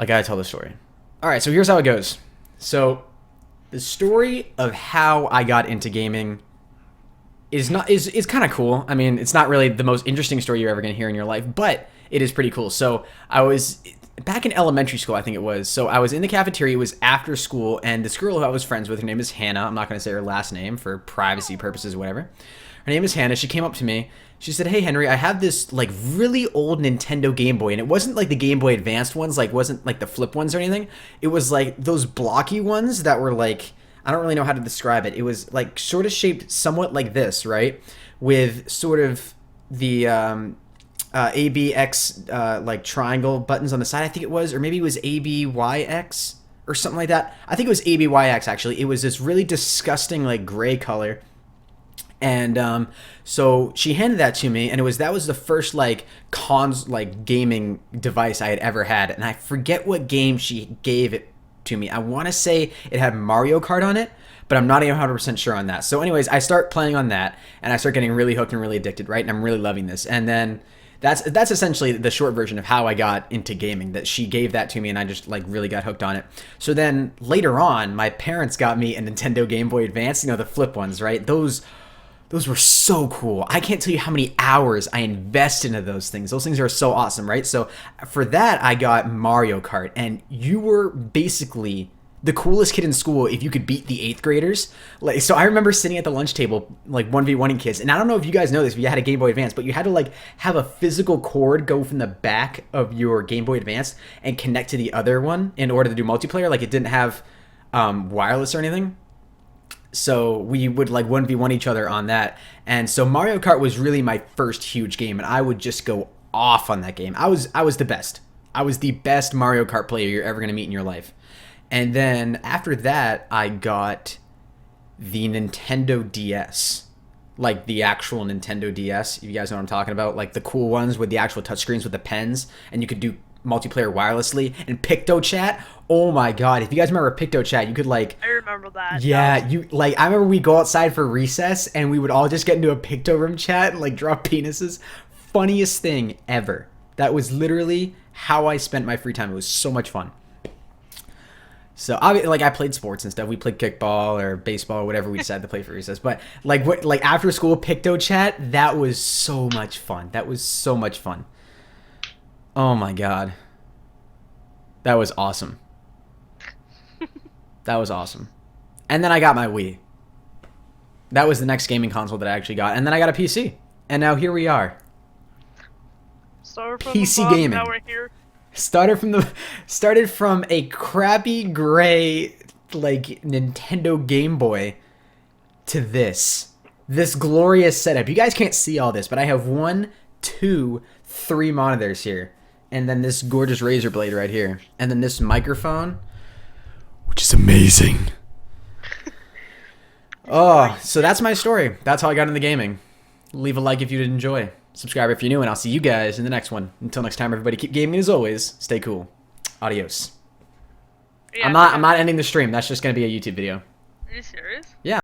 I gotta tell the story. All right, so here's how it goes. So the story of how I got into gaming is kind of cool. I mean, it's not really the most interesting story you're ever gonna hear in your life, but it is pretty cool. So I was back in elementary school, I think it was. So I was in the cafeteria. It was after school, and this girl who I was friends with, her name is Hannah. I'm not gonna say her last name for privacy purposes, or whatever. Her name is Hannah. She came up to me. She said, "Hey Henry, I have this like really old Nintendo Game Boy, and it wasn't like the Game Boy Advanced ones, like wasn't like the flip ones or anything. It was like those blocky ones that were like, I don't really know how to describe it. It was like sort of shaped somewhat like this, right? With sort of the ABX like triangle buttons on the side, I think it was, or maybe it was ABYX or something like that. I think it was ABYX actually. It was this really disgusting like gray color." And so she handed that to me, and that was the first like gaming device I had ever had, and I forget what game she gave it to me. I want to say it had Mario Kart on it, but I'm not even 100% sure on that. So anyways, I start playing on that, and I start getting really hooked and really addicted, right? And I'm really loving this. And then that's essentially the short version of how I got into gaming, that she gave that to me and I just like really got hooked on it. So then later on, my parents got me a Nintendo Game Boy Advance, the flip ones, right? Those were so cool. I can't tell you how many hours I invested into those things. Those things are so awesome, right? So for that, I got Mario Kart, and you were basically the coolest kid in school if you could beat the 8th graders. Like, so I remember sitting at the lunch table, like 1v1ing kids, and I don't know if you guys know this, if you had a Game Boy Advance, but you had to like have a physical cord go from the back of your Game Boy Advance and connect to the other one in order to do multiplayer. Like it didn't have wireless or anything. So we would like 1v1 each other on that. And so Mario Kart was really my first huge game, and I would just go off on that game. I was the best. I was the best Mario Kart player you're ever going to meet in your life. And then after that, I got the Nintendo DS. Like the actual Nintendo DS, if you guys know what I'm talking about. Like the cool ones with the actual touchscreens with the pens, and you could do multiplayer wirelessly. And PictoChat, oh my god, if you guys remember PictoChat, you could like, I remember that. yeah, you like, I remember we go outside for recess and we would all just get into a Picto room chat and like draw penises. Funniest thing ever. That was literally how I spent my free time. It was so much fun. So I played sports and stuff. We played kickball or baseball or whatever we decided to play for recess. But like after school PictoChat, that was so much fun. That was so much fun. Oh my god. That was awesome. That was awesome. And then I got my Wii. That was the next gaming console that I actually got. And then I got a PC. And now here we are. Started from PC the bottom, gaming. now we're here. Started from a crappy gray like Nintendo Game Boy to this glorious setup. You guys can't see all this, but I have 1, 2, 3 monitors here, and then this gorgeous razor blade right here, and then this microphone, which is amazing. Oh, so that's my story. That's how I got into gaming. Leave a like if you did enjoy. Subscribe if you're new, and I'll see you guys in the next one. Until next time, everybody, keep gaming as always. Stay cool. Adios. Yeah, I'm not ending the stream. That's just gonna be a YouTube video. Are you serious? Yeah.